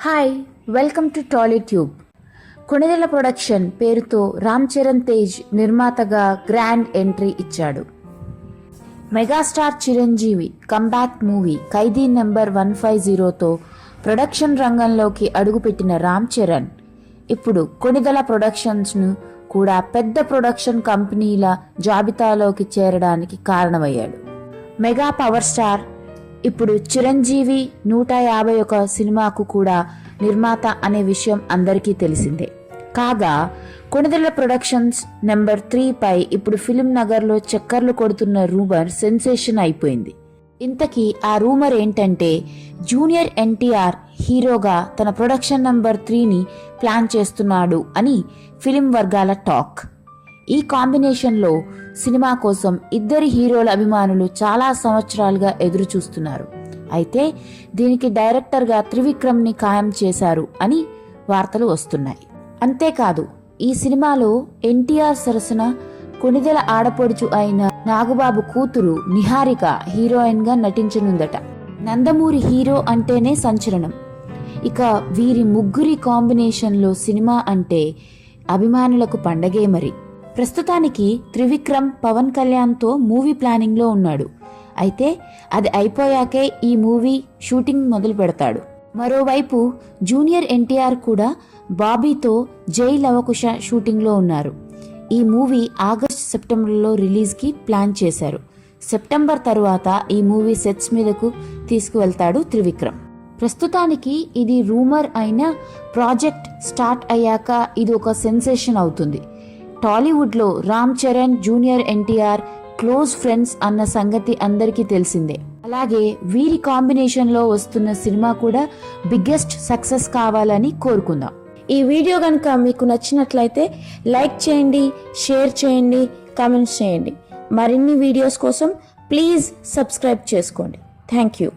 Hi, welcome to Tollytube. Konidela production పేరుతో రామ్ చరణ్ తేజ్ నిర్మాతగా grand entry ఇచ్చాడు. Megastar Chiranjeevi comeback movie Khaidi number 150తో ప్రొడక్షన్ రంగంలోకి అడుగుపెట్టిన రామ్ చరణ్ ఇప్పుడు కొణిదెల ప్రొడక్షన్స్ను కూడా పెద్ద ప్రొడక్షన్ కంపెనీల జాబితాలోకి చేరడానికి కారణమయ్యాడు. మెగా పవర్ స్టార్ ఇప్పుడు చిరంజీవి 151 సినిమాకు కూడా నిర్మాత అనే విషయం అందరికీ తెలిసిందే. కాగా కొణిదెల ప్రొడక్షన్స్ నెంబర్ 3పై ఇప్పుడు ఫిలిం నగర్లో చక్కర్లు కొడుతున్న రూమర్ సెన్సేషన్ అయిపోయింది. ఇంతకీ ఆ రూమర్ ఏంటంటే జూనియర్ ఎన్టీఆర్ హీరోగా తన ప్రొడక్షన్ నెంబర్ 3ని ప్లాన్ చేస్తున్నాడు అని ఫిలిం వర్గాల టాక్. ఈ కాంబినేషన్లో సినిమా కోసం ఇద్దరి హీరోల అభిమానులు చాలా సంవత్సరాలుగా ఎదురు చూస్తున్నారు. అయితే దీనికి డైరెక్టర్గా త్రివిక్రమ్ని ఖాయం చేశారు అని వార్తలు వస్తున్నాయి. అంతేకాదు ఈ సినిమాలో ఎన్టీఆర్ సరసన కొణిదెల ఆడపడుచు అయిన నాగబాబు కూతురు నిహారిక హీరోయిన్గా నటించనుందట. నందమూరి హీరో అంటేనే సంచలనం. ఇక వీరి ముగ్గురి కాంబినేషన్లో సినిమా అంటే అభిమానులకు పండగే మరి. ప్రస్తుతానికి త్రివిక్రమ్ పవన్ కళ్యాణ్తో మూవీ ప్లానింగ్లో ఉన్నాడు. అయితే అది అయిపోయాకే ఈ మూవీ షూటింగ్ మొదలు పెడతాడు. మరోవైపు జూనియర్ ఎన్టీఆర్ కూడా బాబీతో జై లవకుశ షూటింగ్లో ఉన్నారు. ఈ మూవీ సెప్టెంబర్లో రిలీజ్కి ప్లాన్ చేశారు. సెప్టెంబర్ తరువాత ఈ మూవీ సెట్స్ మీదకు తీసుకువెళ్తాడు త్రివిక్రమ్. ప్రస్తుతానికి ఇది రూమర్ అయిన ప్రాజెక్ట్ స్టార్ట్ అయ్యాక ఇది ఒక సెన్సేషన్ అవుతుంది. టాలీవుడ్లో Ram Charan junior NTR close friends అన్న సంగతి అందరికీ తెలిసిందే. అలాగే వీరి కాంబినేషన్లో వస్తున్న సినిమా కూడా బిగ్గెస్ట్ సక్సెస్ కావాలని కోరుకుందాం. ఈ వీడియో కనుక మీకు నచ్చినట్లయితే లైక్ చేయండి, షేర్ చేయండి, కామెంట్స్ చేయండి. మరిన్ని వీడియోస్ కోసం ప్లీజ్ సబ్స్క్రైబ్ చేసుకోండి. Thank you.